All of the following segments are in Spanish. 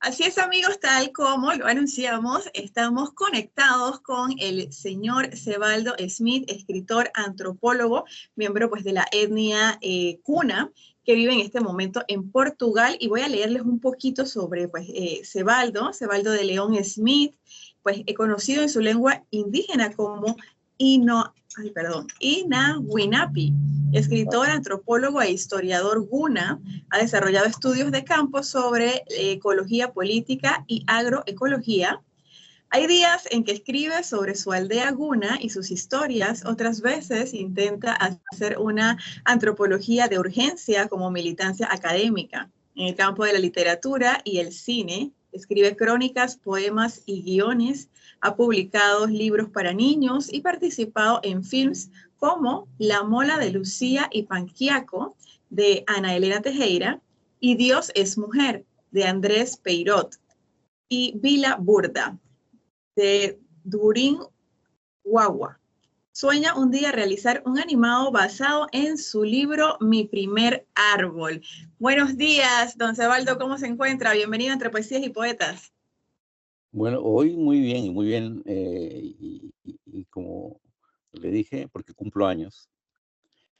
Así es, amigos, tal como lo anunciamos, estamos conectados con el señor Sebaldo Smith, escritor, antropólogo, miembro pues de la etnia Cuna, que vive en este momento en Portugal, y voy a leerles un poquito sobre pues Sebaldo de León Smith, pues conocido en su lengua indígena como Inawinapi, escritor, antropólogo e historiador guna. Ha desarrollado estudios de campo sobre ecología política y agroecología. Hay días en que escribe sobre su aldea guna y sus historias, otras veces intenta hacer una antropología de urgencia como militancia académica. En el campo de la literatura y el cine, escribe crónicas, poemas y guiones, ha publicado libros para niños y participado en films como La Mola de Lucía y Panquiaco, de Ana Elena Tejera, y Dios es Mujer, de Andrés Peirot, y Vila Burda, de Durín Guagua. Sueña un día realizar un animado basado en su libro Mi Primer Árbol. Buenos días, don Sebaldo, ¿cómo se encuentra? Bienvenido entre Poesías y Poetas. Bueno, hoy muy bien, y como le dije, porque cumplo años,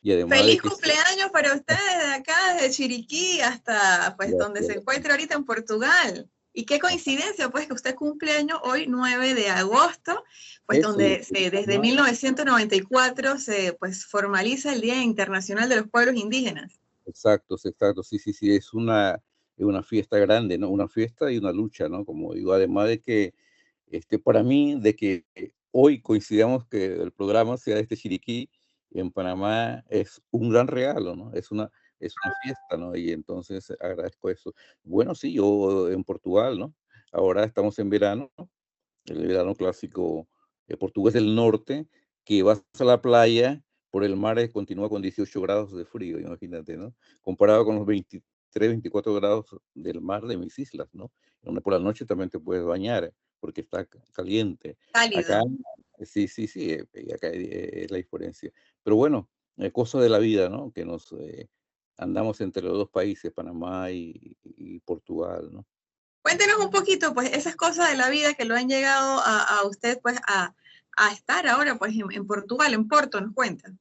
y además de Feliz que cumpleaños para ustedes de acá, desde Chiriquí hasta pues donde se encuentra ahorita en Portugal. Y qué coincidencia, pues, que usted cumple año hoy, 9 de agosto, pues eso, donde desde 1994 se pues, formaliza el Día Internacional de los Pueblos Indígenas. exacto, sí, es una fiesta grande, ¿no? Una fiesta y una lucha, ¿no? Como digo, además de que, para mí, de que hoy coincidamos que el programa sea este Chiriquí en Panamá es un gran regalo, ¿no? Es una fiesta, ¿no? Y entonces agradezco eso. Bueno, sí, yo en Portugal, ¿no? Ahora estamos en verano, ¿no? El verano clásico portugués del norte, que vas a la playa, por el mar continúa con 18 grados de frío, imagínate, ¿no? Comparado con los 23, 24 grados del mar de mis islas, ¿no? Donde por la noche también te puedes bañar, porque está caliente. Acá, Cálido. sí, acá es la diferencia. Pero bueno, cosa de la vida, ¿no? Que nos andamos entre los dos países, Panamá y Portugal, ¿no? Cuéntenos un poquito, pues, esas cosas de la vida que lo han llegado a usted, pues, a estar ahora, pues, en Portugal, en Porto, nos cuenta.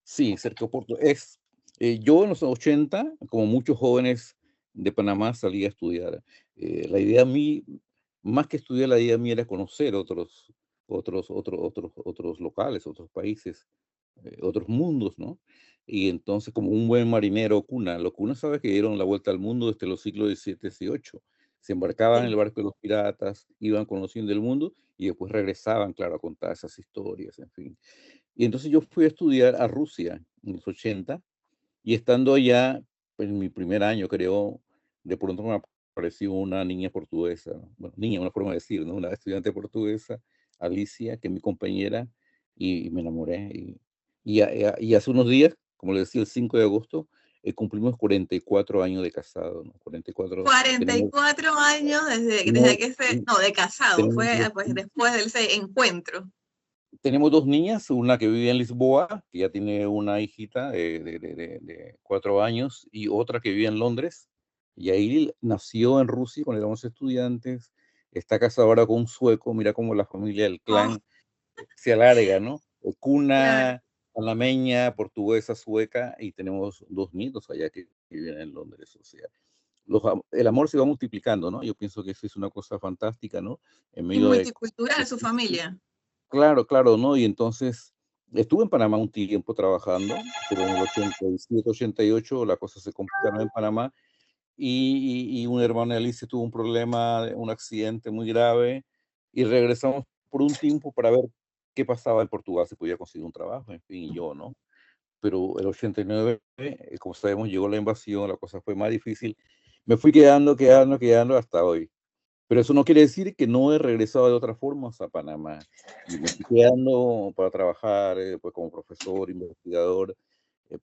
Sí, cerca de Porto. Yo en los 80, como muchos jóvenes de Panamá, salí a estudiar. La idea a mí, más que estudiar, la idea mía era conocer otros locales, otros países, otros mundos, ¿no? Y entonces, como un buen marinero cuna, los cunas, sabes que dieron la vuelta al mundo desde los siglos XVII y XVIII. Se embarcaban en Sí. el barco de los piratas, iban conociendo el mundo y después regresaban, claro, a contar esas historias, en fin. Y entonces yo fui a estudiar a Rusia en los 80 y estando allá, en mi primer año creo, de pronto me apareció una niña portuguesa, ¿no? Bueno, niña, una forma de decir, ¿no? Una estudiante portuguesa, Alicia, que es mi compañera, y me enamoré. Y hace unos días, como le decía, el 5 de agosto, cumplimos 44 años de casado, ¿no? 44, Cuarenta y tenemos, cuatro años desde tenemos, que no, de casado, tenemos fue pues después de ese encuentro. Tenemos dos niñas, una que vive en Lisboa, que ya tiene una hijita de 4 años, y otra que vive en Londres. Y ahí nació en Rusia cuando éramos estudiantes, está casada ahora con un sueco, mira cómo la familia, el Oh, clan se alarga, ¿no? claro. Cuna, panameña, portuguesa, sueca, y tenemos dos nietos allá que viven en Londres. O sea, el amor se va multiplicando, ¿no? Yo pienso que eso es una cosa fantástica, ¿no? En Y medio multicultural de su familia. Claro, ¿no? Y entonces estuve en Panamá un tiempo trabajando, pero en el 87, 88 la cosa se complicaron en Panamá y un hermano de Alicia tuvo un problema, un accidente muy grave y regresamos por un tiempo para ver qué pasaba en Portugal, si podía conseguir un trabajo, en fin, y yo, ¿no? Pero el 89, como sabemos, llegó la invasión, la cosa fue más difícil. Me fui quedando hasta hoy. Pero eso no quiere decir que no he regresado de otras formas a Panamá. Y me estoy quedando para trabajar pues, como profesor, investigador,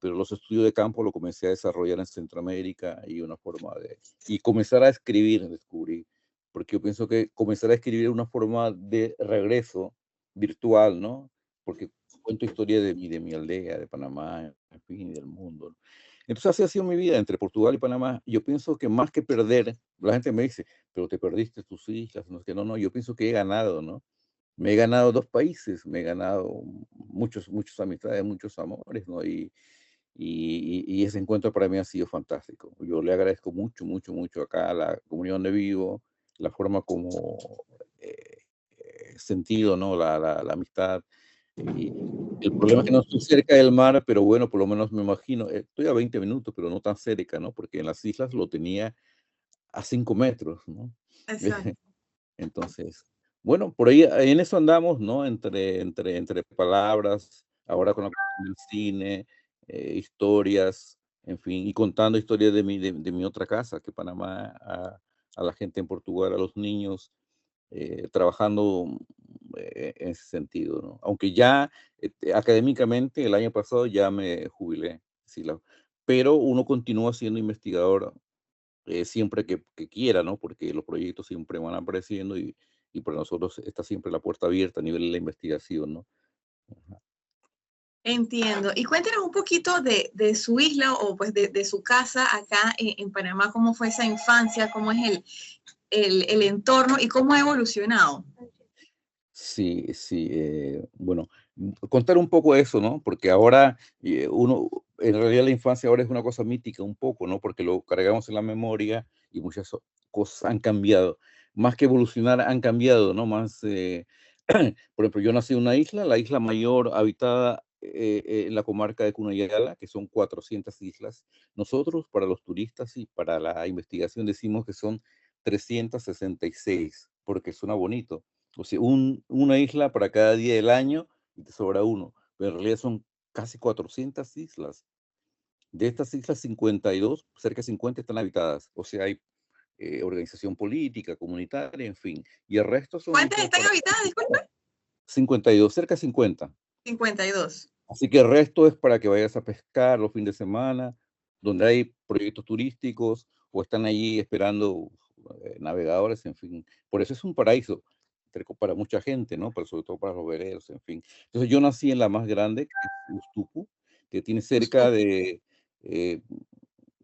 pero los estudios de campo lo comencé a desarrollar en Centroamérica y una forma de... Y comenzar a escribir, descubrí, porque yo pienso que comenzar a escribir es una forma de regreso virtual, ¿no? Porque cuento historia de mi aldea, de Panamá, en fin, y del mundo, ¿no? Entonces así ha sido mi vida entre Portugal y Panamá. Yo pienso que más que perder, la gente me dice, pero te perdiste tus islas, no, es que no, no, yo pienso que he ganado, ¿no? Me he ganado dos países, me he ganado muchas amistades, muchos amores, ¿no? Y ese encuentro para mí ha sido fantástico. Yo le agradezco mucho acá a la comunidad donde vivo, la forma como eh, sentido, ¿no? La amistad. Y el problema es que no estoy cerca del mar, pero bueno, por lo menos me imagino, estoy a 20 minutos, pero no tan cerca, ¿no? Porque en las islas lo tenía a 5 metros, ¿no? Exacto. Entonces, bueno, por ahí en eso andamos, ¿no? Entre palabras, ahora con la cuestión del cine, historias, en fin, y contando historias de mi otra casa, que Panamá, a la gente en Portugal, a los niños, trabajando en ese sentido, ¿no? Aunque ya académicamente el año pasado ya me jubilé, sí, pero uno continúa siendo investigador siempre que quiera, ¿no? Porque los proyectos siempre van apareciendo y para nosotros está siempre la puerta abierta a nivel de la investigación, ¿no? Ajá. Entiendo. Y cuéntenos un poquito de su isla o pues de su casa acá en Panamá, cómo fue esa infancia, cómo es el entorno y cómo ha evolucionado. Sí, sí, bueno, contar un poco eso, ¿no? Porque ahora en realidad la infancia ahora es una cosa mítica un poco, ¿no? Porque lo cargamos en la memoria y muchas cosas han cambiado. Más que evolucionar, han cambiado, ¿no? Más, por ejemplo, yo nací en una isla, la isla mayor habitada en la comarca de Cunayala, que son 400 islas. Nosotros, para los turistas y para la investigación, decimos que son 366, porque suena bonito. O sea, una isla para cada día del año y te sobra uno. Pero en realidad son casi 400 islas. De estas islas, 52, cerca de 50 están habitadas. O sea, hay organización política, comunitaria, en fin. Y el resto son ¿Cuántas pues están para habitadas? Disculpe. 52, cerca de 50. 52. Así que el resto es para que vayas a pescar los fines de semana, donde hay proyectos turísticos o están allí esperando navegadores, en fin. Por eso es un paraíso para mucha gente, ¿no? Pero sobre todo para los veleros, en fin. Entonces yo nací en la más grande, que es Ustupu, que tiene cerca Justo. de eh,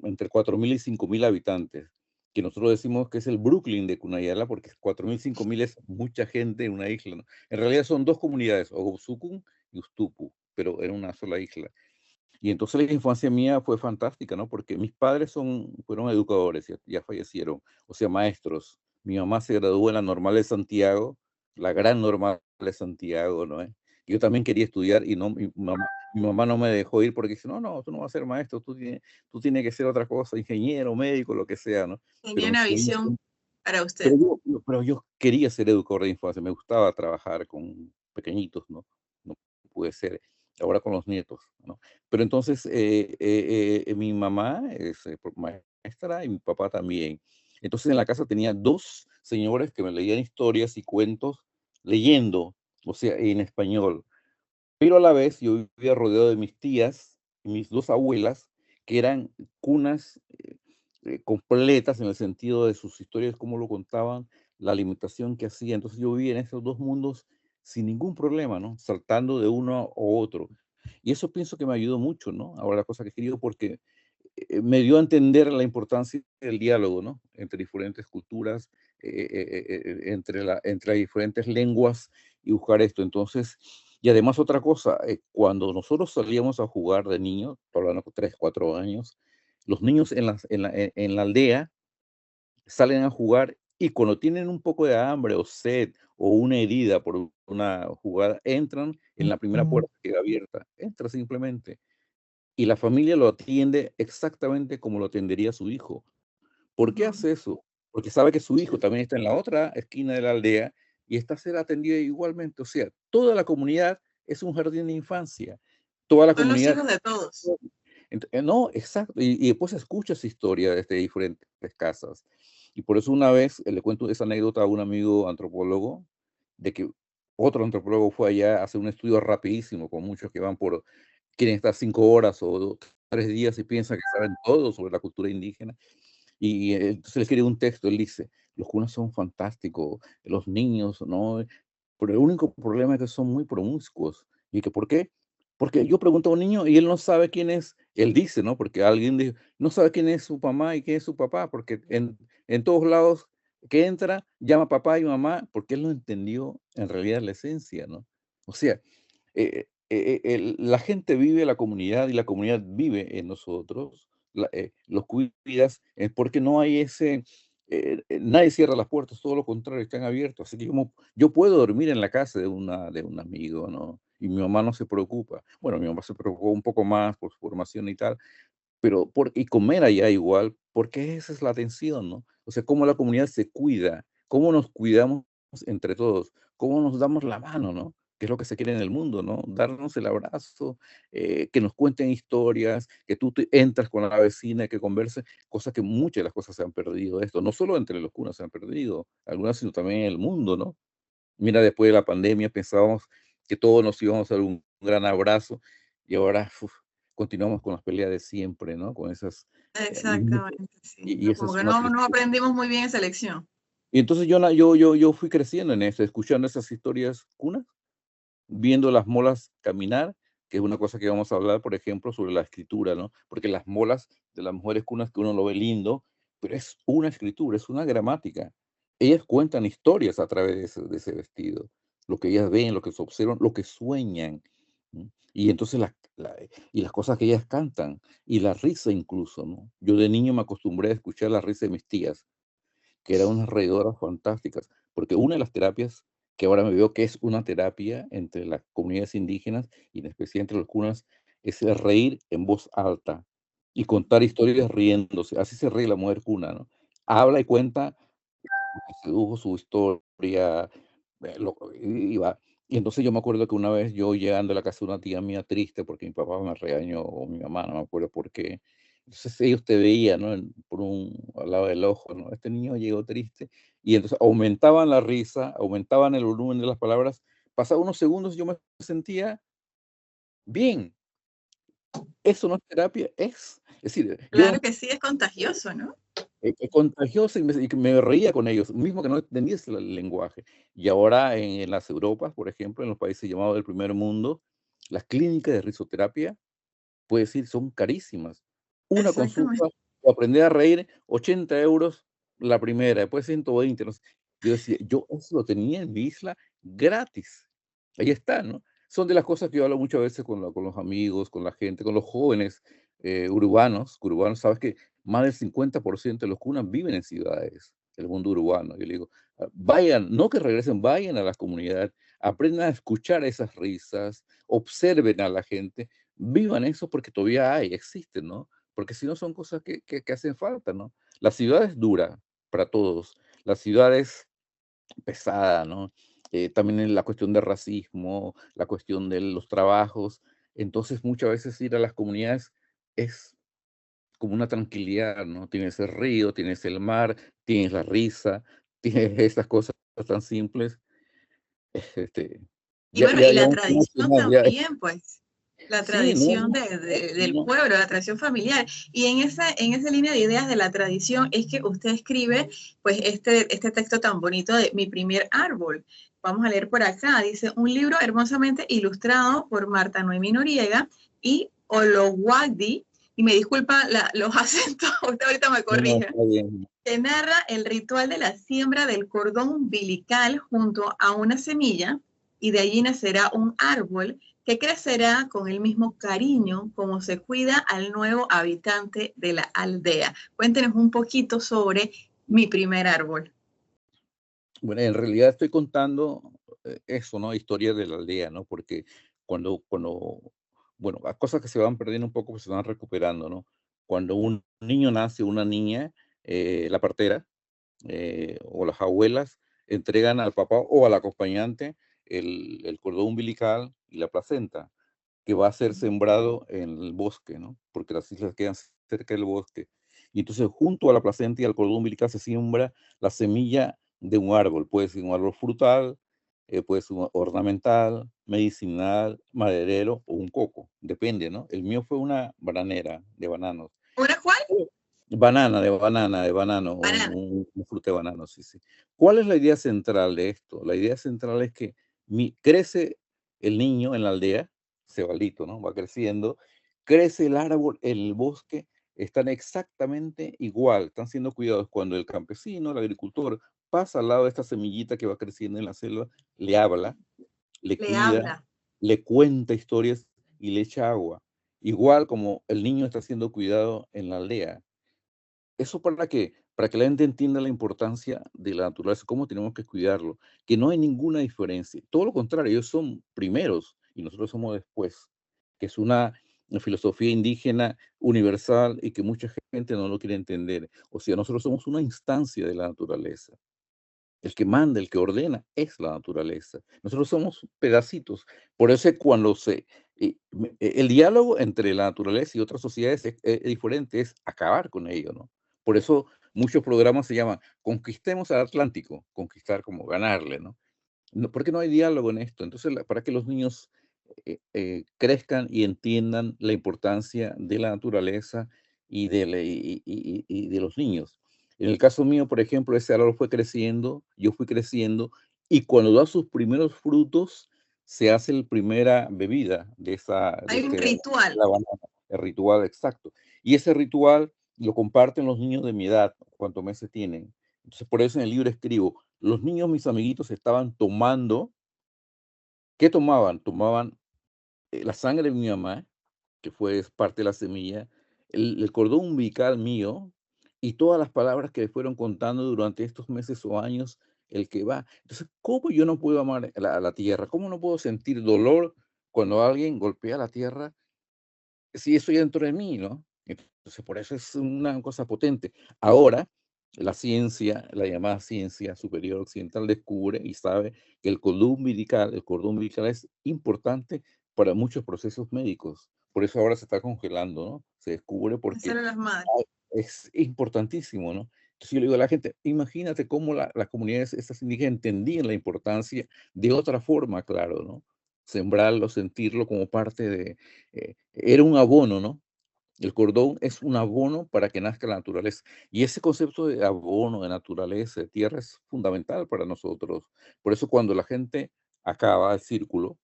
entre 4.000 y 5.000 habitantes, que nosotros decimos que es el Brooklyn de Cunayala, porque 4.000, 5.000 es mucha gente en una isla, ¿no? En realidad son dos comunidades, Ogosucum y Ustupu, pero en una sola isla. Y entonces la infancia mía fue fantástica, ¿no? Porque mis padres fueron educadores, ya fallecieron, o sea, maestros. Mi mamá se graduó en la Normal de Santiago, la gran Normal de Santiago, ¿no? Yo también quería estudiar y no, mi mamá no me dejó ir porque dice, no, no, tú no vas a ser maestro, tú tienes que ser otra cosa, ingeniero, médico, lo que sea, ¿no? Tenía Pero mi una sueño, visión para pero usted. yo quería ser educador de infancia, me gustaba trabajar con pequeñitos, ¿no? No pude ser ahora con los nietos, ¿no? Pero entonces mi mamá es maestra y mi papá también. Entonces en la casa tenía dos señores que me leían historias y cuentos leyendo, o sea, en español. Pero a la vez yo vivía rodeado de mis tías y mis dos abuelas, que eran cunas completas en el sentido de sus historias, cómo lo contaban, la alimentación que hacía. Entonces yo vivía en esos dos mundos sin ningún problema, ¿no? Saltando de uno a otro. Y eso pienso que me ayudó mucho, ¿no? Ahora la cosa que he querido porque me dio a entender la importancia del diálogo, ¿no? Entre diferentes culturas, entre las diferentes lenguas y buscar esto. Entonces, y además otra cosa, cuando nosotros salíamos a jugar de niños, hablando con 3, 4 años, los niños en la aldea salen a jugar y cuando tienen un poco de hambre o sed o una herida por una jugada, entran en la primera puerta que queda abierta, entra simplemente y la familia lo atiende exactamente como lo atendería su hijo. ¿Por qué Ujú. hace eso? Porque sabe que su hijo también está en la otra esquina de la aldea y está a ser atendido igualmente. O sea, toda la comunidad es un jardín de infancia. Toda la Son los comunidad. hijos de todos. No, exacto. Y después escucha esa historia desde diferentes casas. Y por eso una vez le cuento esa anécdota a un amigo antropólogo, de que otro antropólogo fue allá a hacer un estudio rapidísimo, con muchos que quieren estar 5 horas o 3 días y piensan que saben todo sobre la cultura indígena. Y entonces le escribe un texto, él dice, los cunas son fantásticos, los niños, ¿no? Pero el único problema es que son muy promiscuos. ¿Y que por qué? Porque yo pregunto a un niño y él no sabe quién es él dice, ¿no? Porque alguien dijo, no sabe quién es su mamá y quién es su papá, porque en todos lados que entra, llama papá y mamá, porque él no entendió en realidad la esencia, ¿no? O sea, la gente vive la comunidad y la comunidad vive en nosotros, los cuidas, porque no hay ese, nadie cierra las puertas, todo lo contrario, están abiertos. Así que yo puedo dormir en la casa de un amigo, ¿no? Y mi mamá no se preocupa. Bueno, mi mamá se preocupó un poco más por su formación y tal, pero y comer allá igual, porque esa es la atención, ¿no? O sea, cómo la comunidad se cuida, cómo nos cuidamos entre todos, cómo nos damos la mano, ¿no? Que es lo que se quiere en el mundo, ¿no? Darnos el abrazo, que nos cuenten historias, que tú te entras con la vecina, que converse, cosas que muchas de las cosas se han perdido esto, no solo entre los cunas se han perdido, algunas, sino también en el mundo, ¿no? Mira, después de la pandemia pensábamos que todos nos íbamos a dar un gran abrazo y ahora continuamos con las peleas de siempre, ¿no? Con esas Exactamente, sí. y No, esa como es que una no tristeza. aprendimos muy bien esa lección. Y entonces yo fui creciendo en eso, escuchando esas historias cunas, viendo las molas caminar, que es una cosa que vamos a hablar, por ejemplo, sobre la escritura, ¿no? Porque las molas de las mujeres cunas que uno lo ve lindo, pero es una escritura, es una gramática. Ellas cuentan historias a través de ese vestido, lo que ellas ven, lo que se observan, lo que sueñan. ¿No? Y entonces y las cosas que ellas cantan, y la risa incluso, ¿no? Yo de niño me acostumbré a escuchar la risa de mis tías, que eran unas reidoras fantásticas, porque una de las terapias que ahora me veo que es una terapia entre las comunidades indígenas y en especial entre los cunas, es el reír en voz alta y contar historias riéndose. Así se ríe la mujer cuna, ¿no? Habla y cuenta, sedujo su historia, y va. Y entonces yo me acuerdo que una vez yo llegando a la casa de una tía mía triste porque mi papá me regañó o mi mamá, no me acuerdo por qué. Entonces ellos te veían, ¿no? Por al lado del ojo, ¿no? Este niño llegó triste. Y entonces aumentaban la risa, aumentaban el volumen de las palabras. Pasaban unos segundos y yo me sentía bien. Eso no es terapia, es decir, Claro que sí, es contagioso, ¿no? contagioso y que me reía con ellos, mismo que no entendía el lenguaje. Y ahora en las Europas, por ejemplo, en los países llamados del primer mundo, las clínicas de risoterapia, puede decir, son carísimas. Una Exactamente. consulta o aprender a reír, 80 € la primera, después 120. No sé. Yo decía, yo eso lo tenía en mi isla gratis. Ahí está, ¿no? Son de las cosas que yo hablo muchas veces con los amigos, con la gente, con los jóvenes urbanos. Sabes que más del 50% de los cunas viven en ciudades, el mundo urbano. Yo le digo, vayan, no que regresen, vayan a la comunidad, aprendan a escuchar esas risas, observen a la gente, vivan eso porque todavía hay, existen, ¿no? Porque si no son cosas que hacen falta, ¿no? La ciudad es dura para todos, la ciudad es pesada, ¿no? También en la cuestión del racismo, la cuestión de los trabajos. Entonces, muchas veces ir a las comunidades es como una tranquilidad, ¿no? Tienes el río, tienes el mar, tienes la risa, tienes estas cosas tan simples. Este, Y bueno, y ya la un poco tradición emocional, ya. también, pues, la Sí, no, tradición del no, pueblo, la tradición familiar. Y en esa línea de ideas de la tradición es que usted escribe, pues, este texto tan bonito de Mi primer árbol. Vamos a leer por acá. Dice, un libro hermosamente ilustrado por Marta Noemí Noriega y Olowadi, y me disculpa los acentos, usted ahorita me no, corrige, está bien. que narra el ritual de la siembra del cordón umbilical junto a una semilla y de allí nacerá un árbol que crecerá con el mismo cariño como se cuida al nuevo habitante de la aldea. Cuéntenos un poquito sobre Mi primer árbol. Bueno, en realidad estoy contando eso, ¿no? Historia de la aldea, ¿no? Porque bueno, las cosas que se van perdiendo un poco, pues se van recuperando, ¿no? Cuando un niño nace, una niña, la partera o las abuelas entregan al papá o al acompañante el cordón umbilical y la placenta, que va a ser sembrado en el bosque, ¿no? Porque las islas quedan cerca del bosque. Y entonces, junto a la placenta y al cordón umbilical se siembra la semilla de un árbol. Puede ser un árbol frutal, puede ser ornamental, medicinal, maderero o un coco. Depende, ¿no? El mío fue una bananera de bananos. ¿Una cuál? De banano, Banana. un fruto de banano, sí, sí. ¿Cuál es la idea central de esto? La idea central es que crece el niño en la aldea, cebalito, ¿no? Va creciendo, crece el árbol, el bosque, están exactamente igual, están siendo cuidados. Cuando el campesino, el agricultor, pasa al lado de esta semillita que va creciendo en la selva, le habla, le Le cuida, habla. le cuenta historias y le echa agua. Igual como el niño está siendo cuidado en la aldea. ¿Eso para qué? Para que la gente entienda la importancia de la naturaleza, cómo tenemos que cuidarlo, que no hay ninguna diferencia. Todo lo contrario, ellos son primeros y nosotros somos después, que es una filosofía indígena universal y que mucha gente no lo quiere entender. O sea, nosotros somos una instancia de la naturaleza. El que manda, el que ordena es la naturaleza. Nosotros somos pedacitos. Por eso cuando el diálogo entre la naturaleza y otras sociedades es diferente, es acabar con ello, ¿no? Por eso muchos programas se llaman Conquistemos al Atlántico, conquistar como ganarle, ¿no? No, ¿por qué no hay diálogo en esto? Entonces, para que los niños crezcan y entiendan la importancia de la naturaleza y de los niños. En el caso mío, por ejemplo, ese árbol fue creciendo, yo fui creciendo, y cuando da sus primeros frutos, se hace la primera bebida Hay un ritual. la banana, el ritual exacto. Y ese ritual lo comparten los niños de mi edad, cuántos meses tienen. Entonces, por eso en el libro escribo, los niños, mis amiguitos, estaban tomando. ¿Qué tomaban? Tomaban la sangre de mi mamá, que fue parte de la semilla, el cordón umbilical mío y todas las palabras que fueron contando durante estos meses o años, el que va. Entonces, ¿cómo yo no puedo amar a la tierra? ¿Cómo no puedo sentir dolor cuando alguien golpea la tierra si eso ya dentro de mí, ¿no? Entonces, por eso es una cosa potente. Ahora, la ciencia, la llamada ciencia superior occidental, descubre y sabe que el cordón umbilical es importante para muchos procesos médicos. Por eso ahora se está congelando, ¿no? Se descubre Las porque células madre. es importantísimo, ¿no? Entonces yo le digo a la gente, imagínate cómo las comunidades estas indígenas entendían la importancia de otra forma, claro, ¿no? Sembrarlo, sentirlo como parte era un abono, ¿no? El cordón es un abono para que nazca la naturaleza. Y ese concepto de abono, de naturaleza, de tierra, es fundamental para nosotros. Por eso cuando la gente acaba el círculo,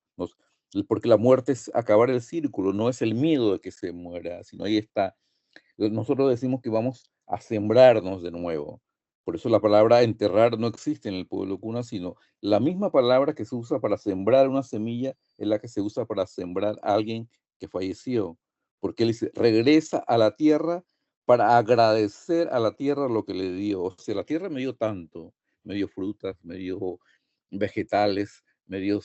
porque la muerte es acabar el círculo, no es el miedo de que se muera, sino ahí está. Nosotros decimos que vamos a sembrarnos de nuevo. Por eso la palabra enterrar no existe en el pueblo cuna, sino la misma palabra que se usa para sembrar una semilla es la que se usa para sembrar a alguien que falleció. Porque él dice, regresa a la tierra para agradecer a la tierra lo que le dio. O sea, la tierra me dio tanto, me dio frutas, me dio vegetales, me dio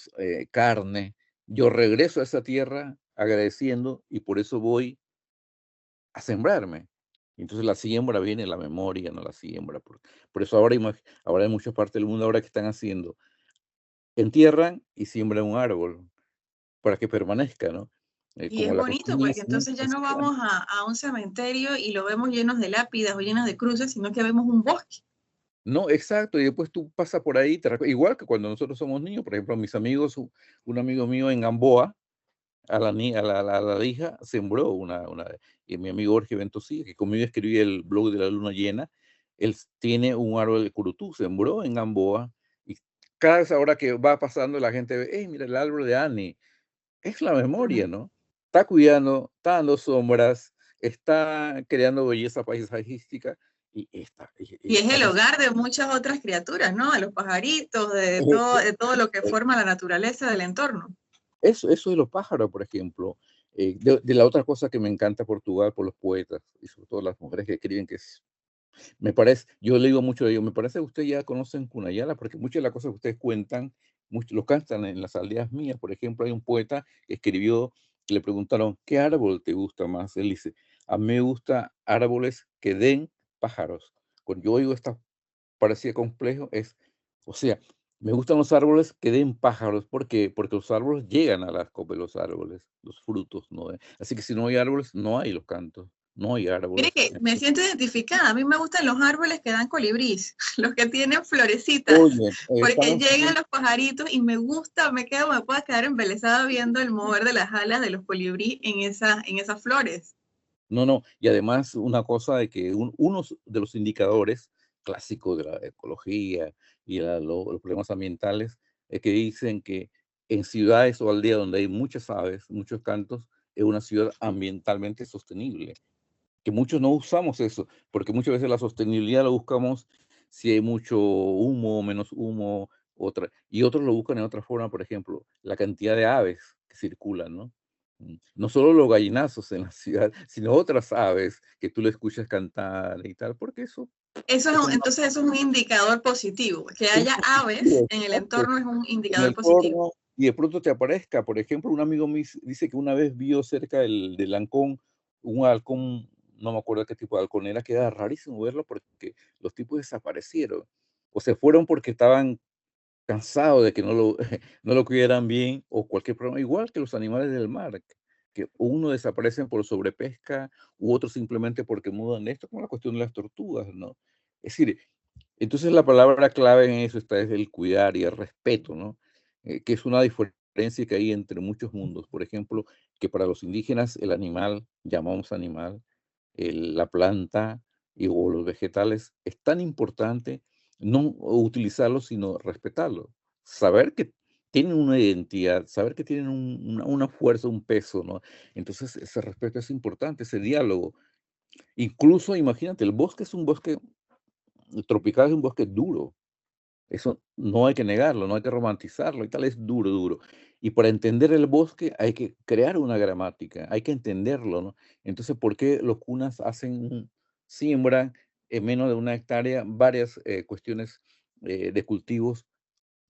carne. Yo regreso a esa tierra agradeciendo y por eso voy a sembrarme. Entonces la siembra viene en la memoria, no la siembra. Por eso ahora hay muchas partes del mundo ahora que están haciendo, entierran y siembran un árbol para que permanezca, ¿no? Y Como es la bonito cocina porque es muy entonces ya no anciana. vamos a un cementerio y lo vemos llenos de lápidas o llenos de cruces, sino que vemos un bosque. No, exacto, y después tú pasas por ahí, igual que cuando nosotros somos niños, por ejemplo, mis amigos, un amigo mío en Gamboa, a la hija sembró y mi amigo Jorge Ventosí, que conmigo escribía el blog de la luna llena, él tiene un árbol de curutú, sembró en Gamboa, y cada vez ahora que va pasando la gente ve, mira el árbol de Ani, es la memoria, ¿no? Está cuidando, está dando sombras, está creando belleza paisajística, y Y es el estamos. hogar de muchas otras criaturas, ¿no? De los pajaritos, de todo lo que forma la naturaleza del entorno. Eso de los pájaros, por ejemplo, de la otra cosa que me encanta Portugal por los poetas y sobre todo las mujeres que escriben, me parece, yo le digo mucho de ellos, me parece que ustedes ya conocen Cunayala, porque muchas de las cosas que ustedes cuentan, muchos lo cantan en las aldeas mías. Por ejemplo, hay un poeta que escribió, que le preguntaron, ¿qué árbol te gusta más? Él dice, a mí me gusta árboles que den pájaros. Cuando yo oigo esta parecía complejo, o sea, me gustan los árboles que den pájaros. ¿Por qué? Porque los árboles llegan a las copas de los árboles, los frutos, ¿no? Así que si no hay árboles, no hay los cantos, no hay Mire árboles. que me siento identificada. A mí me gustan los árboles que dan colibrís, los que tienen florecitas, Oye, porque estamos llegan los pajaritos y me gusta, me puedo quedar embelesada viendo el mover de las alas de los colibrí en esas flores. no, no, y además una cosa de que uno de los indicadores clásicos de la ecología y los problemas ambientales es que dicen que en ciudades o aldeas donde hay muchas aves, muchos cantos, es una ciudad ambientalmente sostenible, que muchos no usamos eso, porque muchas veces la sostenibilidad la buscamos si hay mucho humo, menos humo, y otros lo buscan en otra forma, por ejemplo, la cantidad de aves que circulan, ¿no? No solo los gallinazos en la ciudad, sino otras aves que tú le escuchas cantar y tal, porque Eso eso es una entonces eso es un indicador positivo. Que es haya aves positivo, en el exacto, entorno es un en indicador el positivo. entorno, y de pronto te aparezca. Por ejemplo, un amigo me dice que una vez vio cerca del halcón, un halcón, no me acuerdo qué tipo de halcón era, que era rarísimo verlo porque los tipos desaparecieron, o se fueron porque estaban cansados de que no lo, no lo cuidaran bien, o cualquier problema, igual que los animales del mar, que unos desaparecen por sobrepesca, u otros simplemente porque mudan de esto, como la cuestión de las tortugas, ¿no? Es decir, entonces la palabra clave en eso está es el cuidar y el respeto, ¿no? Que es una diferencia que hay entre muchos mundos. Por ejemplo, que para los indígenas el animal, llamamos animal, la planta o los vegetales, es tan importante no utilizarlos, sino respetarlos. Saber que tienen una identidad, saber que tienen una fuerza, un peso, ¿no? Entonces ese respeto es importante, ese diálogo. Incluso, imagínate, el bosque es un bosque tropical, es un bosque duro. Eso no hay que negarlo, no hay que romantizarlo y tal, es duro, duro. Y para entender el bosque hay que crear una gramática, hay que entenderlo, ¿no? Entonces, ¿por qué los cunas siembran en menos de 1 hectárea varias cuestiones de cultivos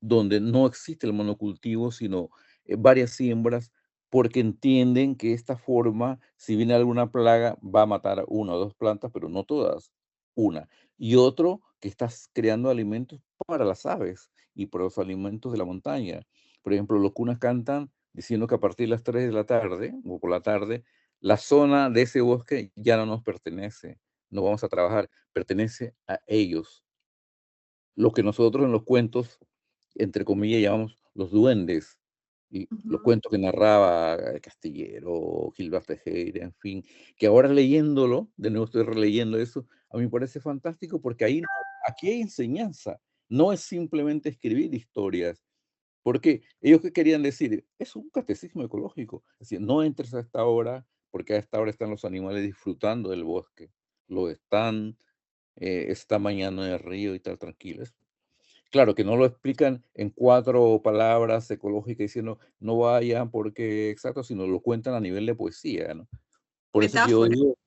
donde no existe el monocultivo, sino varias siembras, porque entienden que esta forma, si viene alguna plaga, va a matar una o dos plantas, pero no todas, una. Y otro, que estás creando alimentos para las aves y para los alimentos de la montaña. Por ejemplo, los cunas cantan diciendo que a partir de las 3 de la tarde o por la tarde, la zona de ese bosque ya no nos pertenece, no vamos a trabajar, pertenece a ellos. Lo que nosotros en los cuentos, entre comillas, llamamos los duendes, y los Ujú. cuentos que narraba Castillero, Gilbert Tejera, en fin, que ahora leyéndolo, de nuevo estoy releyendo eso, a mí me parece fantástico porque aquí hay enseñanza, no es simplemente escribir historias, porque ellos que querían decir, es un catecismo ecológico, es decir, no entres a esta hora porque a esta hora están los animales disfrutando del bosque, lo están esta mañana en el río y tal, tranquilos. Claro, que no lo explican en 4 palabras ecológicas diciendo: "No vayan porque", exacto, sino lo cuentan a nivel de poesía, ¿no? Por eso que yo Metáfora. digo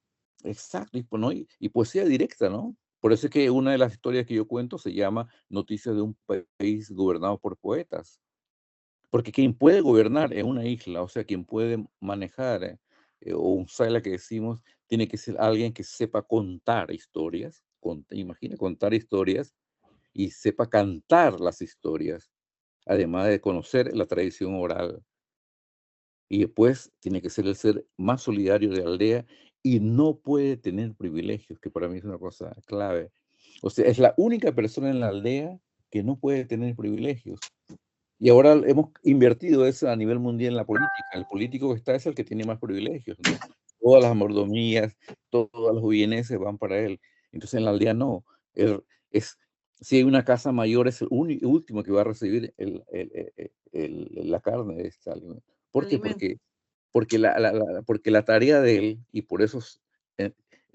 exacto, y pues, ¿no? Y poesía directa, ¿no? Por eso es que una de las historias que yo cuento se llama Noticias de un país gobernado por poetas, porque quien puede gobernar en una isla, o sea, quien puede manejar, o usar la que decimos, tiene que ser alguien que sepa contar historias, imagina, contar historias y sepa cantar las historias, además de conocer la tradición oral. Y después tiene que ser el ser más solidario de la aldea y no puede tener privilegios, que para mí es una cosa clave. O sea, es la única persona en la aldea que no puede tener privilegios. Y ahora hemos invertido eso a nivel mundial en la política. El político que está es el que tiene más privilegios, ¿no? Todas las mordomías, todos los bienes van para él. Entonces en la aldea no. Él es, si hay una casa mayor, es el último que va a recibir la carne de este alimento. ¿Por qué? Alimento. Porque la tarea de él, y eh,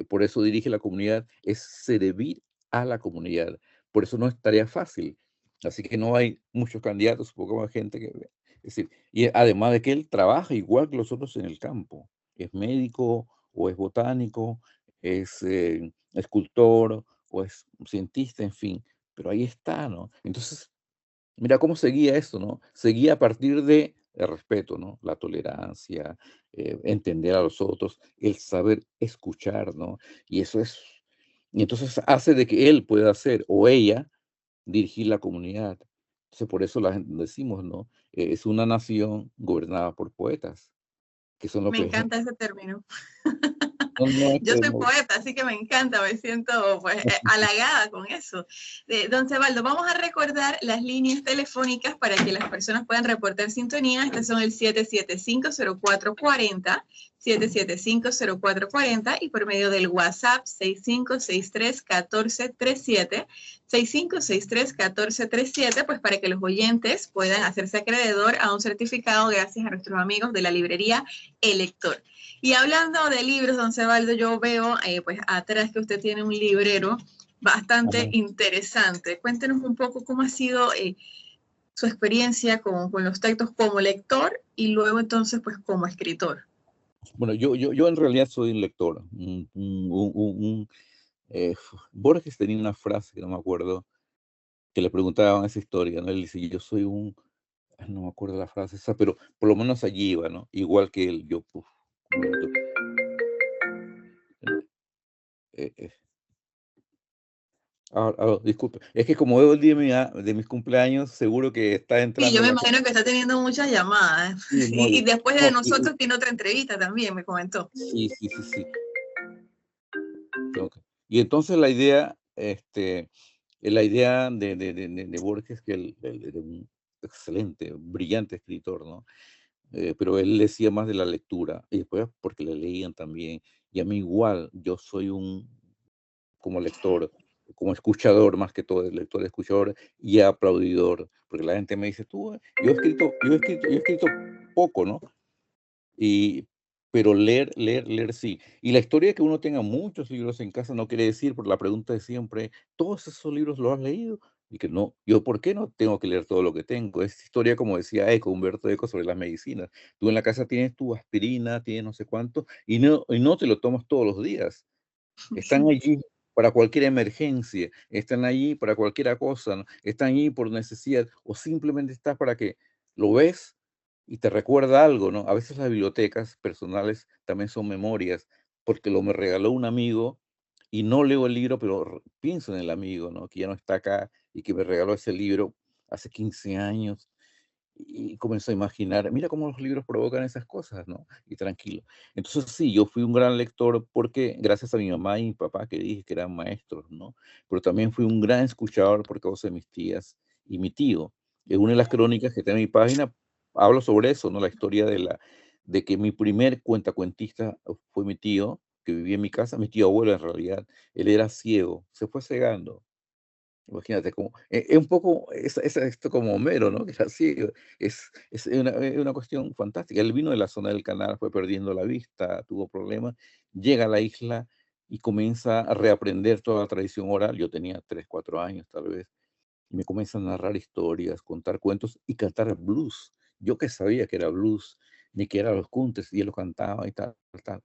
por eso dirige la comunidad, es servir a la comunidad. Por eso no es tarea fácil. Así que no hay muchos candidatos, poca más gente que es decir, y además de que él trabaja igual que los otros en el campo. Es médico, o es botánico, es escultor, o es cientista, en fin. Pero ahí está, ¿no? Entonces, mira cómo seguía esto, ¿no? Seguía a partir de el respeto, ¿no? La tolerancia, entender a los otros, el saber escuchar, ¿no? Y eso es, y entonces hace de que él pueda ser, o ella, dirigir la comunidad. Entonces, por eso decimos, ¿no? Es una nación gobernada por poetas, que son lo Me que encanta ese término. No, no, Yo soy poeta, así que me encanta, me siento pues halagada con eso. Don Cebaldo, vamos a recordar las líneas telefónicas para que las personas puedan reportar sintonía. Estas son el 775-0440, 775-0440 y por medio del WhatsApp 6563-1437, 6563-1437, pues para que los oyentes puedan hacerse acreedor a un certificado gracias a nuestros amigos de la librería El Lector. Y hablando de libros, don Cebaldo, yo veo pues atrás que usted tiene un librero bastante interesante. Cuéntenos un poco cómo ha sido su experiencia con los textos como lector y luego entonces pues como escritor. Bueno, yo en realidad soy un lector. Borges tenía una frase que no me acuerdo, que le preguntaban esa historia, ¿no? Él dice, yo soy no me acuerdo la frase esa, pero por lo menos allí iba, ¿no? Igual que él, yo, eh, eh, disculpe, es que como veo el día de mis cumpleaños, seguro que está Sí, yo entrando me la imagino que está teniendo muchas llamadas. sí, no, Y después de no, nosotros tiene otra entrevista también, me comentó. sí, sí, sí, sí. Y entonces la idea de Borges, que él era un excelente, brillante escritor, ¿no? Pero él decía más de la lectura, y después porque le leían también, y a mí igual, yo soy como lector, como escuchador más que todo, lector, escuchador y aplaudidor, porque la gente me dice, yo he escrito poco, ¿no? Y, pero leer sí. Y la historia de que uno tenga muchos libros en casa no quiere decir, por la pregunta de siempre, ¿todos esos libros los has leído? Y que no, yo, ¿por qué no tengo que leer todo lo que tengo? Es historia, como decía Humberto Eco, sobre las medicinas. Tú en la casa tienes tu aspirina, tienes no sé cuánto, y no te lo tomas todos los días. Están allí para cualquier emergencia, están allí para cualquier cosa, ¿no? Están allí por necesidad, o simplemente estás para que lo ves y te recuerda algo, ¿no? A veces las bibliotecas personales también son memorias, porque lo me regaló un amigo y no leo el libro, pero pienso en el amigo, ¿no? Que ya no está acá y que me regaló ese libro hace 15 años y comenzó a imaginar, mira cómo los libros provocan esas cosas, ¿no? Y tranquilo. Entonces sí, yo fui un gran lector porque gracias a mi mamá y mi papá, que dije que eran maestros, ¿no? Pero también fui un gran escuchador por causa de mis tías y mi tío. En una de las crónicas que está en mi página, hablo sobre eso, ¿no? La historia de que mi primer cuentacuentista fue mi tío, que vivía en mi casa, mi tío abuelo en realidad. Él era ciego, se fue cegando. Imagínate, como, es un poco esto como Homero, ¿no? Que es así, es una cuestión fantástica. Él vino de la zona del canal, fue perdiendo la vista, tuvo problemas, llega a la isla y comienza a reaprender toda la tradición oral. Yo tenía 3, 4 años tal vez, y me comienza a narrar historias, contar cuentos y cantar blues. Yo que sabía que era blues, ni que era los countries, y él lo cantaba y tal, tal.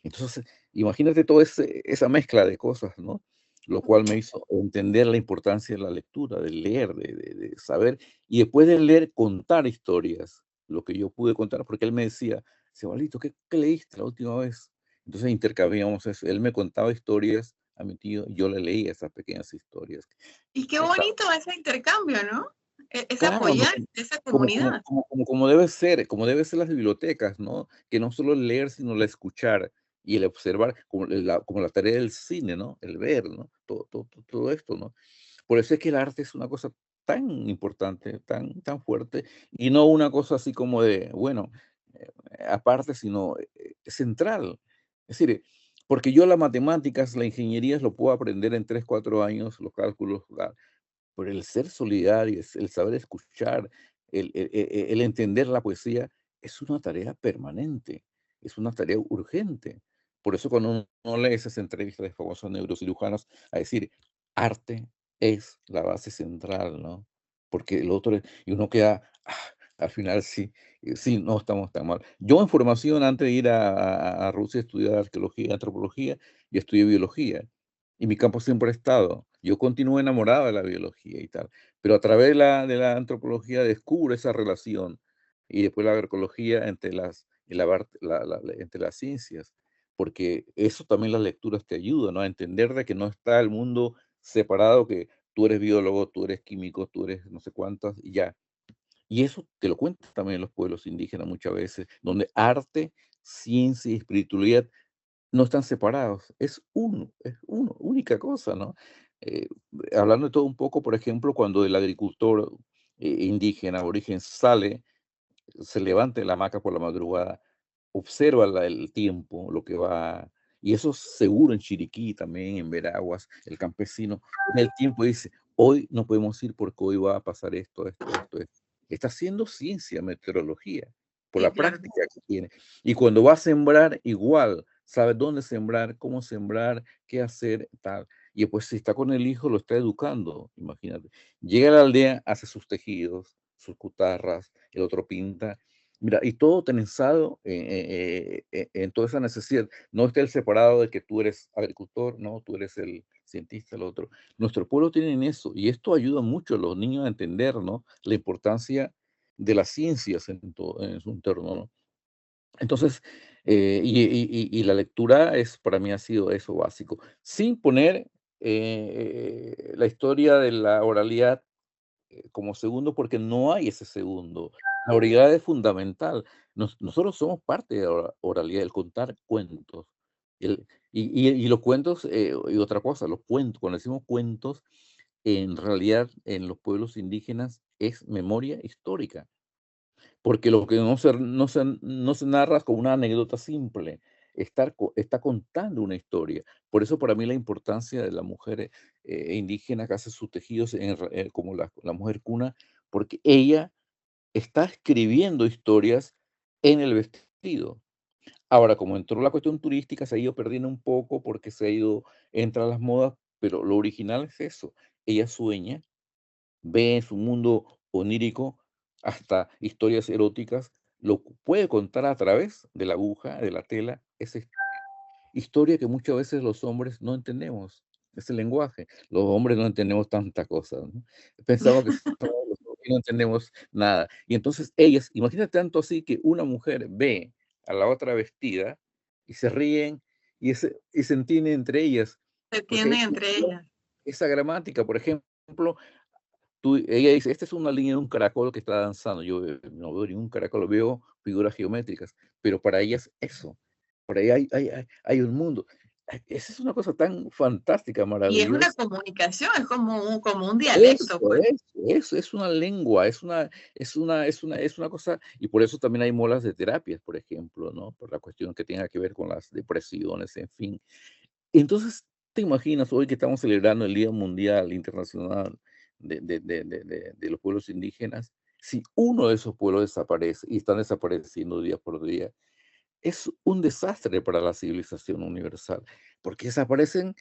Entonces, imagínate toda esa mezcla de cosas, ¿no? Lo cual me hizo entender la importancia de la lectura, de leer, de saber, y después de leer, contar historias, lo que yo pude contar, porque él me decía, Cebalito, ¿qué leíste la última vez? Entonces intercambiábamos eso. Él me contaba historias a mi tío, y yo le leía esas pequeñas historias. Y qué Estaba, bonito ese intercambio, ¿no? Es claro, ¿no? apoyar esa comunidad. Como debe ser las bibliotecas, ¿no? Que no solo leer, sino el escuchar y el observar, como la tarea del cine, ¿no? El ver, ¿no? Todo esto, ¿no? Por eso es que el arte es una cosa tan importante, tan fuerte, y no una cosa así como de, bueno, aparte, sino central. Es decir, porque yo las matemáticas, la ingeniería lo puedo aprender en 3 4 años, los cálculos, pero el ser solidario, el saber escuchar, el entender la poesía, es una tarea permanente, es una tarea urgente. Por eso cuando uno lee esas entrevistas de famosos neurocirujanos a decir, arte es la base central, ¿no? Porque el otro, y uno queda, al final sí, sí, no estamos tan mal. Yo en formación, antes de ir a Rusia a estudiar arqueología y antropología, yo estudié biología. Y mi campo siempre ha estado. Yo continúo enamorado de la biología y tal, pero a través de la antropología descubro esa relación y después la agroecología entre entre las ciencias, porque eso también las lecturas te ayudan, ¿no? A entender de que no está el mundo separado, que tú eres biólogo, tú eres químico, tú eres no sé cuántas y ya. Y eso te lo cuentan también los pueblos indígenas muchas veces, donde arte, ciencia y espiritualidad no están separados, es uno, única cosa, ¿no? Eh, Hablando de todo un poco, por ejemplo, cuando el agricultor indígena, aborigen, sale, se levanta en la hamaca por la madrugada, observa el tiempo, lo que va, y eso es seguro en Chiriquí, también en Veraguas, el campesino, en el tiempo dice, hoy no podemos ir porque hoy va a pasar esto, esto, esto, esto. Está haciendo ciencia, meteorología, por Sí, la claro. práctica que tiene. Y cuando va a sembrar, igual, sabe dónde sembrar, cómo sembrar, qué hacer, tal. Y después si está con el hijo, lo está educando, imagínate. Llega a la aldea, hace sus tejidos, sus cutarras, el otro pinta. Mira, y todo tensado en toda esa necesidad. No está el separado de que tú eres agricultor, no, tú eres el cientista, el otro. Nuestro pueblo tiene eso, y esto ayuda mucho a los niños a entender, ¿no? La importancia de las ciencias en su entorno, ¿no? Entonces, y la lectura es, para mí ha sido eso básico, sin poner la historia de la oralidad como segundo, porque no hay ese segundo. La oralidad es fundamental. Nosotros somos parte de la oralidad, el contar cuentos. Y los cuentos, y otra cosa, los cuentos, cuando decimos cuentos, en realidad en los pueblos indígenas es memoria histórica, porque lo que no se narra como una anécdota simple, está contando una historia. Por eso para mí la importancia de la mujer indígena que hace sus tejidos como la mujer cuna, porque ella está escribiendo historias en el vestido. Ahora, como entró la cuestión turística, se ha ido perdiendo un poco porque entra las modas, pero lo original es eso. Ella sueña, ve en su mundo onírico hasta historias eróticas, lo puede contar a través de la aguja, de la tela, esa historia que muchas veces los hombres no entendemos, ese lenguaje. Los hombres no entendemos tanta cosa, ¿no? Pensamos que somos los hombres y no entendemos nada. Y entonces ellas, imagínate tanto así que una mujer ve a la otra vestida y se ríen y se entienden entre ellas, Se porque tienen entre ellas. esa gramática, por ejemplo, ella dice, esta es una línea de un caracol que está danzando. Yo no veo ningún caracol, veo figuras geométricas, pero para ellas eso, para ella hay un mundo. Esa es una cosa tan fantástica, Y es una maravillosa. comunicación, es como un Eso, dialecto, pues. eso es una lengua, es una cosa, y por eso también hay molas de terapias, por ejemplo, ¿no? Por la cuestión que tenga que ver con las depresiones, en fin. Entonces, ¿te imaginas hoy que estamos celebrando el Día Mundial Internacional de los pueblos indígenas? Si uno de esos pueblos desaparece, y están desapareciendo día por día, es un desastre para la civilización universal, porque desaparecen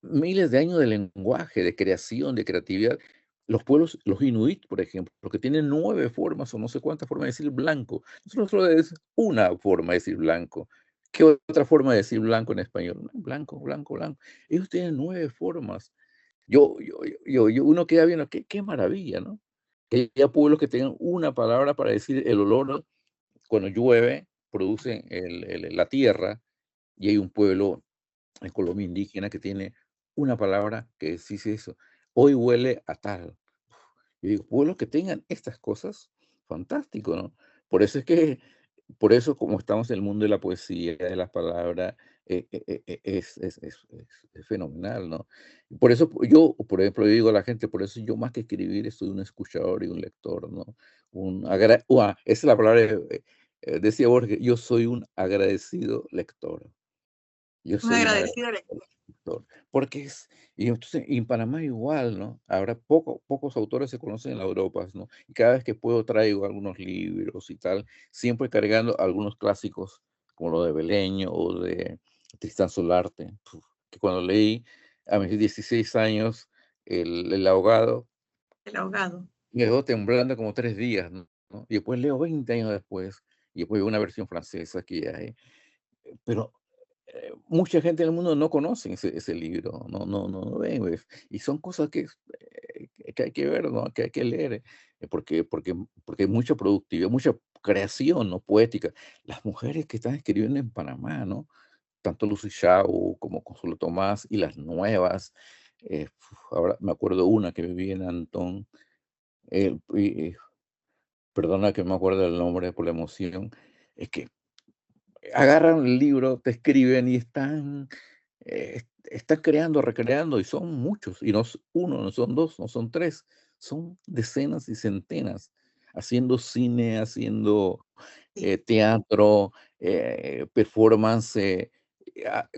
miles de años de lenguaje, de creación, de creatividad. Los pueblos, los inuit, por ejemplo, que tienen 9 formas o no sé cuántas formas de decir blanco. Nosotros solo es una forma de decir blanco. ¿Qué otra forma de decir blanco en español? No, blanco, blanco, blanco. Ellos tienen 9 formas. Uno queda viendo, qué maravilla, ¿no? Que haya pueblos que tengan una palabra para decir el olor cuando llueve, produce la tierra, y hay un pueblo en Colombia indígena que tiene una palabra que dice eso, hoy huele a tal. Yo digo, pueblos que tengan estas cosas, fantástico, ¿no? Por eso es que, por eso como estamos en el mundo de la poesía, de las palabras, es fenomenal, ¿no? Por eso yo, por ejemplo, yo digo a la gente, por eso yo más que escribir soy un escuchador y un lector, ¿no? Esa es la palabra, decía Borges, yo soy un agradecido lector. Yo Un soy un agradecido agradecido lector, porque y entonces, y en Panamá igual, ¿no? Ahora pocos autores se conocen en la Europa, ¿no? Y cada vez que puedo traigo algunos libros y tal, siempre cargando algunos clásicos, como lo de Beleño o de Tristán Solarte, que cuando leí a mis 16 años, El ahogado, el ahogado. me dejó temblando como 3 días, ¿no? Y después leo 20 años después, y después veo una versión francesa que ya hay. Pero mucha gente en el mundo no conoce ese libro, no ven, pues, y son cosas que hay que ver, ¿no? Que hay que leer, porque hay mucha productividad, mucha creación, ¿no? Poética. Las mujeres que están escribiendo en Panamá, ¿no? Tanto Lucy Shaw como Consuelo Tomás y las nuevas. Ahora me acuerdo una que vivía en Antón, perdona que no me acuerdo el nombre por la emoción, es que agarran el libro, te escriben y están creando, recreando, y son muchos, y no es uno, no son dos, no son tres, son decenas y centenas, haciendo cine, haciendo Sí. teatro, performance,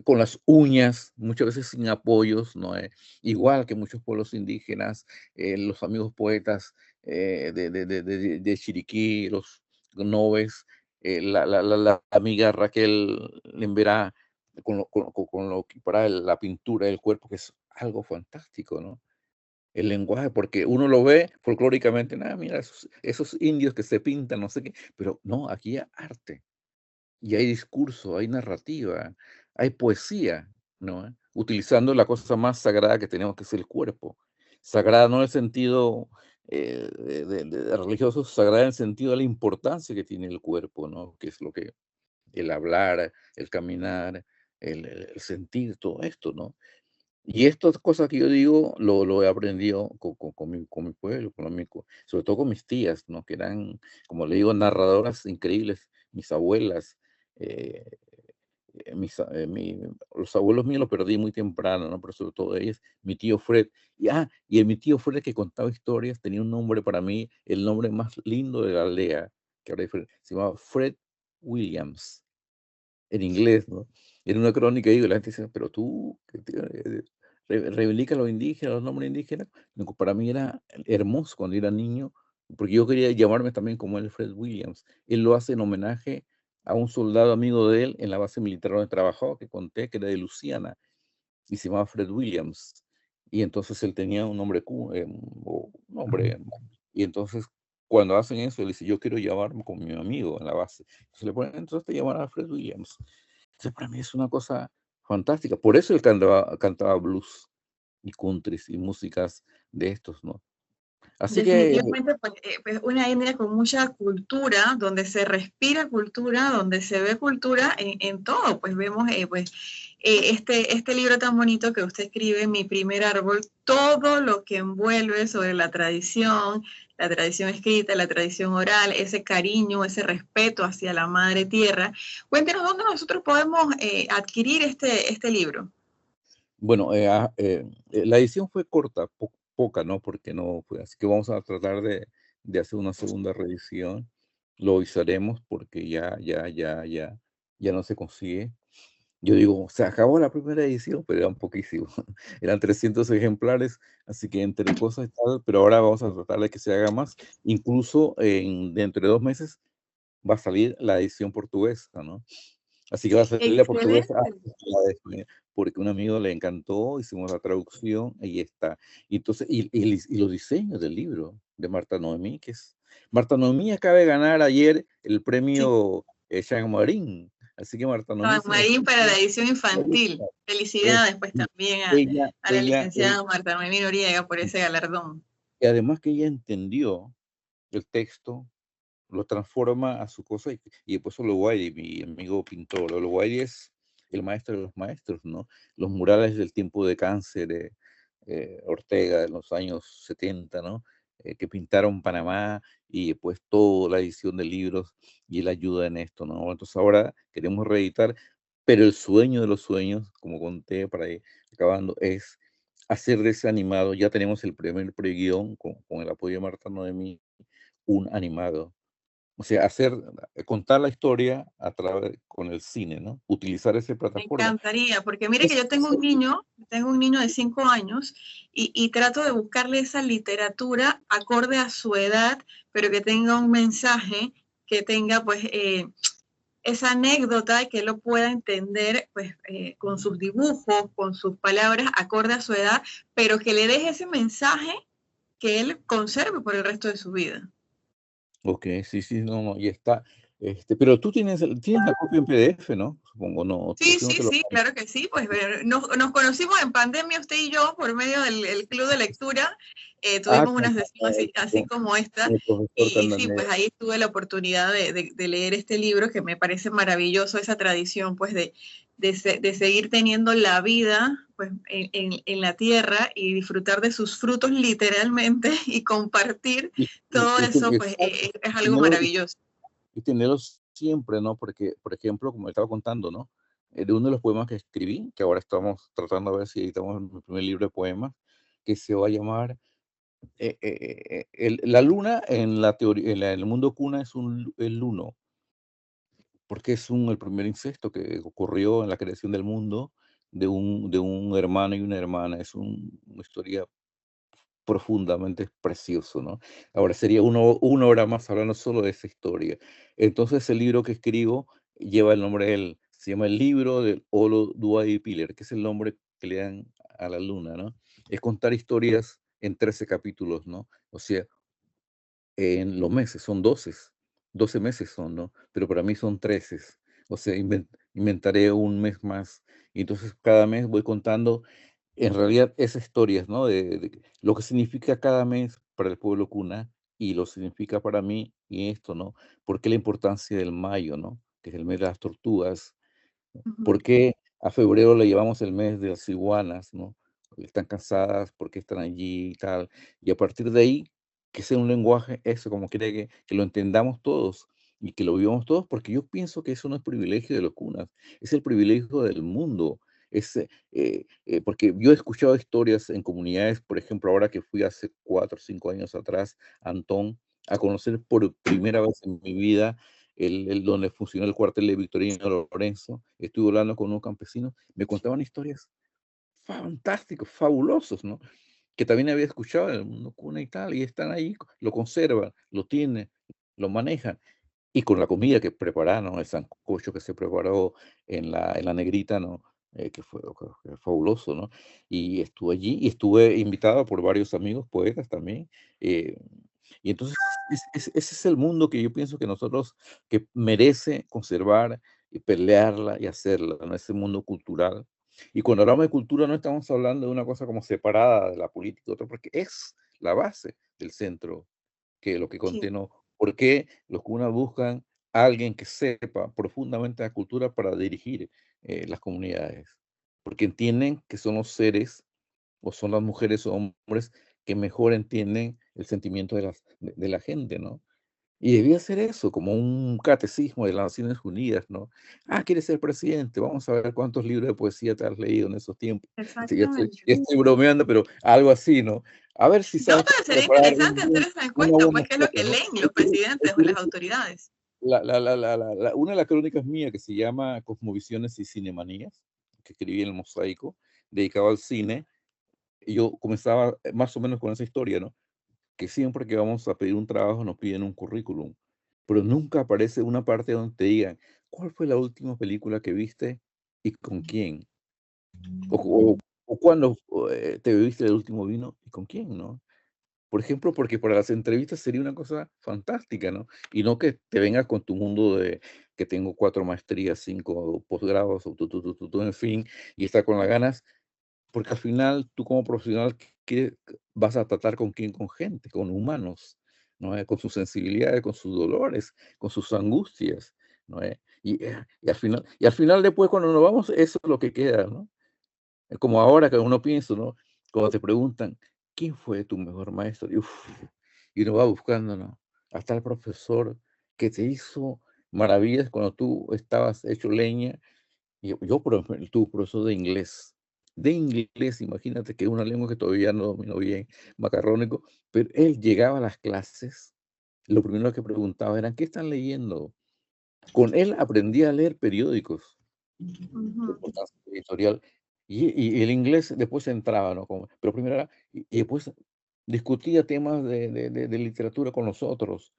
con las uñas, muchas veces sin apoyos, ¿no? Igual que muchos pueblos indígenas, los amigos poetas de Chiriquí, los noves, la amiga Raquel Lemberá, con lo que para la pintura del cuerpo, que es algo fantástico, ¿no? El lenguaje, porque uno lo ve folclóricamente, nada, mira, esos indios que se pintan, no sé qué, pero no, aquí hay arte, y hay discurso, hay narrativa, hay poesía, ¿no? Utilizando la cosa más sagrada que tenemos, que es el cuerpo. Sagrada no en el sentido de religioso, sagrada en el sentido de la importancia que tiene el cuerpo, ¿no? Que es lo que el hablar, el caminar, el sentir, todo esto, ¿no? Y estas cosas que yo digo lo he aprendido con mi pueblo, sobre todo con mis tías, ¿no? Que eran, como le digo, narradoras increíbles, mis abuelas, eh, los abuelos míos los perdí muy temprano, ¿no? Pero sobre todo ellas, mi tío Fred. Y mi tío Fred, que contaba historias, tenía un nombre para mí, el nombre más lindo de la aldea, que ahora se llamaba Fred Williams, en inglés, ¿no? Era una crónica y la gente dice, pero tú, reivindica a los indígenas, los nombres indígenas. Digo, para mí era hermoso cuando era niño, porque yo quería llamarme también como él, Fred Williams. Él lo hace en homenaje a un soldado amigo de él en la base militar donde trabajó, que conté, que era de Luciana, y se llamaba Fred Williams. Y entonces él tenía un nombre, un nombre, y entonces cuando hacen eso, él dice, yo quiero llamarme como mi amigo en la base. Entonces le ponen, entonces te llamará Fred Williams. Entonces para mí es una cosa fantástica. Por eso él cantaba blues y countries y músicas de estos, ¿no? Así que, Definitivamente, pues una India con mucha cultura, donde se respira cultura, donde se ve cultura en todo. Pues vemos este libro tan bonito que usted escribe, Mi primer árbol, todo lo que envuelve sobre la tradición escrita, la tradición oral, ese cariño, ese respeto hacia la madre tierra. Cuéntenos dónde nosotros podemos adquirir este libro. bueno, la edición fue corta, poca, ¿no? Porque no fue. Así que vamos a tratar de hacer una segunda reedición. Lo avisaremos porque ya no se consigue. Yo digo, se acabó la primera edición, pero eran poquísimos. Eran 300 ejemplares, así que entre cosas y tal, pero ahora vamos a tratar de que se haga más. Incluso dentro de 2 meses va a salir la edición portuguesa, ¿no? Así que va a salir la portuguesa Excelente. antes que la de España, porque un amigo le encantó, hicimos la traducción, ahí está. Y entonces, y los diseños del libro de Marta Noemí, Marta Noemí acaba de ganar ayer el Sí. premio Chain-Marín, así que Marta Noemí Juan es una Marín para la edición especialista. infantil. Es- Felicidades pues también ella, a la ella, ella, licenciada Marta Noemí Noriega por ese galardón. y además que ella entendió el texto, lo transforma a su cosa, y después Ologuairi, mi amigo pintor. Ologuairi es el maestro de los maestros, ¿no? Los murales del tiempo de cáncer, Ortega en los años 70, ¿no? Que pintaron Panamá y después toda la edición de libros, y él ayuda en esto, ¿no? Entonces ahora queremos reeditar, pero el sueño de los sueños, como conté para ir acabando, es hacer de ese animado. Ya tenemos el primer pre-guión con el apoyo de Marta Noemí, un animado. O sea, contar la historia a través con el cine, ¿no? Utilizar esa Me plataforma. encantaría, porque mire que Es- yo tengo un niño de 5 años y trato de buscarle esa literatura acorde a su edad, pero que tenga un mensaje, que tenga pues esa anécdota y que él lo pueda entender pues con sus dibujos, con sus palabras, acorde a su edad, pero que le deje ese mensaje que él conserve por el resto de su vida. Ok, sí, sí, no, no, y está. Pero tú tienes la copia en PDF, ¿no? Supongo, no, o Sí, si no sí, te lo sí, claro que sí. Pues nos conocimos en pandemia usted y yo por medio del el club de lectura. Tuvimos con una sesión así como esta. el profesor Y sí, Candanera. pues ahí tuve la oportunidad de leer este libro que me parece maravilloso, esa tradición pues de seguir teniendo la vida pues en la tierra y disfrutar de sus frutos literalmente y compartir Y, y, todo y, eso, pues exacto, es algo tenerlo, maravilloso. y tenerlos siempre, ¿no? Porque, por ejemplo, como estaba contando, ¿no? De uno de los poemas que escribí, que ahora estamos tratando de ver si editamos mi primer libro de poemas, que se va a llamar la luna en la teoría, en el mundo cuna es el luno, porque es el primer incesto que ocurrió en la creación del mundo de un hermano y una hermana. Es una historia profundamente precioso, ¿no? Ahora sería una hora más hablando solo de esa historia. Entonces el libro que escribo lleva el nombre de él, se llama El libro del Olo Duay Piller, que es el nombre que le dan a la luna, ¿no? Es contar historias en 13 capítulos, ¿no? O sea, en los meses, son 12 meses son, ¿no? Pero para mí son 13. O sea, inventaré un mes más. Y entonces cada mes voy contando en realidad esas historias, ¿no? De lo que significa cada mes para el pueblo cuna y lo significa para mí y esto, ¿no? ¿Por qué la importancia del mayo, ¿no? Que es el mes de las tortugas. Ujú, ¿Por qué a febrero le llevamos el mes de las iguanas, ¿no? Están cansadas, ¿por qué están allí y tal? Y a partir de ahí, que sea un lenguaje, eso, como quiere que lo entendamos todos y que lo vivamos todos, porque yo pienso que eso no es privilegio de los cunas, es el privilegio del mundo. Es, porque yo he escuchado historias en comunidades, por ejemplo, ahora que fui hace 4 o 5 años atrás, Antón, a conocer por primera vez en mi vida donde funcionó el cuartel de Victorino Lorenzo. Estuve hablando con unos campesinos, me contaban historias fantásticos, fabulosos, ¿no? Que también había escuchado en el mundo cuna y tal, y están ahí, lo conservan, lo tienen, lo manejan. Y con la comida que prepararon, el sancocho que se preparó en la Negrita, ¿no? Que fue fabuloso, ¿no? Y estuve allí y estuve invitado por varios amigos poetas también. eh, y entonces ese es el mundo que yo pienso que nosotros, que merece conservar y pelearla y hacerla, ¿no? Ese mundo cultural. Y cuando hablamos de cultura no estamos hablando de una cosa como separada de la política, otra, porque es la base del centro que lo que sí. conté, ¿no? ¿Por qué los cunas buscan a alguien que sepa profundamente la cultura para dirigir las comunidades? Porque entienden que son los seres, o son las mujeres o hombres que mejor entienden el sentimiento de la gente, ¿no? Y debía ser eso, como un catecismo de las Naciones Unidas, ¿no? Ah, ¿quieres ser presidente? Vamos a ver cuántos libros de poesía te has leído en esos tiempos. Sí, Exactamente. ya estoy bromeando, pero algo así, ¿no? A ver si No, sabes pero sería preparar interesante hacer esa una encuesta, buena pues, ¿qué es lo foto, que ¿no? leen los presidentes o las autoridades? Una de las crónicas mías que se llama Cosmovisiones y Cinemanías, que escribí en el Mosaico, dedicado al cine, y yo comenzaba más o menos con esa historia, ¿no? Que siempre que vamos a pedir un trabajo nos piden un currículum, pero nunca aparece una parte donde te digan, ¿cuál fue la última película que viste y con quién? O cuándo te bebiste el último vino y con quién, ¿no? Por ejemplo, porque para las entrevistas sería una cosa fantástica, ¿no? Y no que te vengas con tu mundo de que tengo 4 maestrías, 5 posgrados, o en fin, y estar con las ganas, porque al final tú como profesional vas a tratar con quién, con gente, con humanos, ¿no? Con sus sensibilidades, con sus dolores, con sus angustias, ¿no? Y al final después cuando nos vamos, eso es lo que queda, ¿no? Es como ahora que uno piensa, ¿no? Cuando te preguntan, ¿quién fue tu mejor maestro? Y uno va buscando, ¿no? Hasta el profesor que te hizo maravillas cuando tú estabas hecho leña. Yo, por ejemplo, tuve profesor de inglés, imagínate que es una lengua que todavía no domino bien, macarrónico, pero él llegaba a las clases, lo primero que preguntaba era, ¿qué están leyendo? Con él aprendí a leer periódicos, de Ujú. importancia editorial. Y el inglés después entraba, ¿no? Pero primero era, y después discutía temas de literatura con nosotros.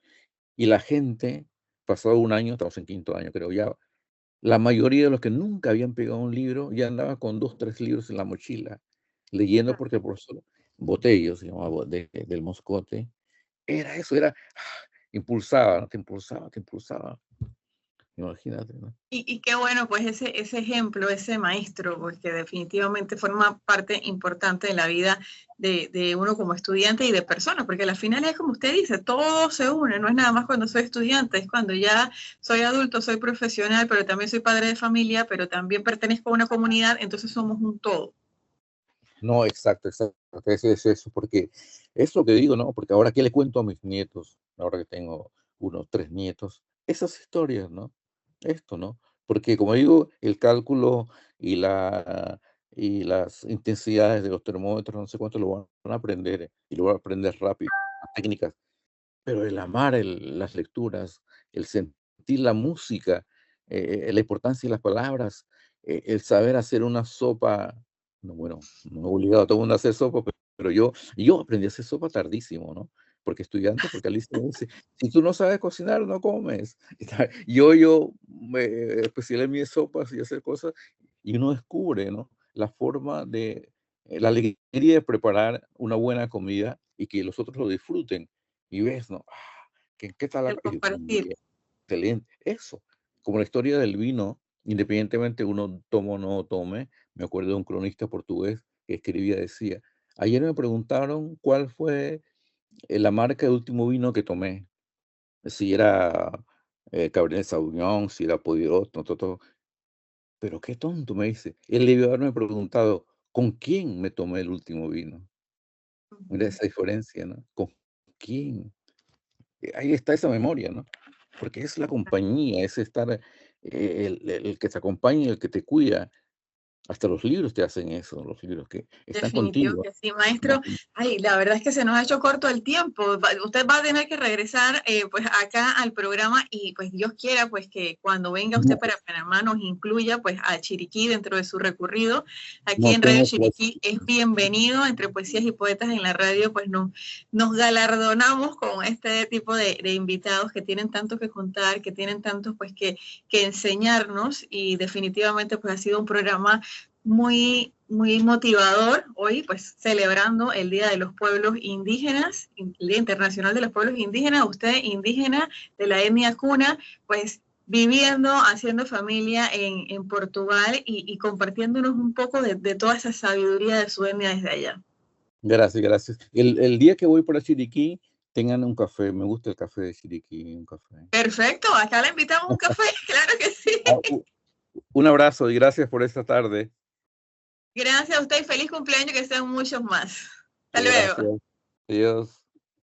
Y la gente, pasado un año, estamos en quinto año, creo ya, la mayoría de los que nunca habían pegado un libro ya andaba con 2, 3 libros en la mochila, leyendo porque el profesor Botello, se llamaba, del Moscote, era eso, impulsaba, ¿no? Te impulsaba, te impulsaba. Imagínate, ¿no? Y qué bueno, pues ese ejemplo, ese maestro, pues que definitivamente forma parte importante de la vida de uno como estudiante y de persona, porque al final es como usted dice, todo se une, no es nada más cuando soy estudiante, es cuando ya soy adulto, soy profesional, pero también soy padre de familia, pero también pertenezco a una comunidad, entonces somos un todo. No, exacto, exacto. Es eso, porque es lo que digo, ¿no? Porque ahora, ¿qué le cuento a mis nietos? Ahora que tengo unos 3 nietos, esas historias, ¿no? Esto, ¿no? Porque como digo, el cálculo y las intensidades de los termómetros, no sé cuánto lo van a aprender, y lo van a aprender rápido, las técnicas, pero el amar las lecturas, el sentir la música, la importancia de las palabras, el saber hacer una sopa, no, bueno, no he obligado a todo el mundo a hacer sopa, pero yo aprendí a hacer sopa tardísimo, ¿no? Porque estudiante, porque Alicia me dice, si tú no sabes cocinar, no comes. Yo me especialé en mis sopas y hacer cosas, y uno descubre, ¿no? La forma de, la alegría de preparar una buena comida y que los otros lo disfruten. Y ves, ¿no? ¿Qué tal El compartir. excelente. Eso, como la historia del vino, independientemente uno tome o no tome, me acuerdo de un cronista portugués que escribía, decía, ayer me preguntaron cuál fue la marca de último vino que tomé, si era Cabernet Sauvignon, si era Poirot, no, todo, pero qué tonto, me dice. Él debió haberme preguntado, ¿con quién me tomé el último vino? Mira Ujú. esa diferencia, ¿no? ¿Con quién? Ahí está esa memoria, ¿no? Porque es la compañía, es estar, el que te acompaña, el que te cuida. Hasta los libros te hacen eso, los libros que están Definitivo contigo, que sí, ¿no? maestro. Ay, la verdad es que se nos ha hecho corto el tiempo. Usted va a tener que regresar pues acá al programa y pues Dios quiera pues que cuando venga usted No, para Panamá nos incluya pues a Chiriquí dentro de su recorrido. Aquí no en Radio tengo clase. Chiriquí es bienvenido entre poesías y poetas en la radio, pues nos galardonamos con este tipo de invitados que tienen tanto que contar, que tienen tanto pues que enseñarnos y definitivamente pues ha sido un programa muy motivador hoy, pues celebrando el Día de los Pueblos Indígenas, el Día Internacional de los Pueblos Indígenas, usted indígena de la etnia Cuna, pues viviendo, haciendo familia en Portugal y compartiéndonos un poco de toda esa sabiduría de su etnia desde allá. Gracias, gracias. El día que voy por Chiriquí, tengan un café. Me gusta el café de Chiriquí, un café. Perfecto, acá le invitamos un café, claro que sí. Ah, un abrazo y gracias por esta tarde. Gracias a usted y feliz cumpleaños, que sean muchos más. Hasta luego. Gracias. Adiós.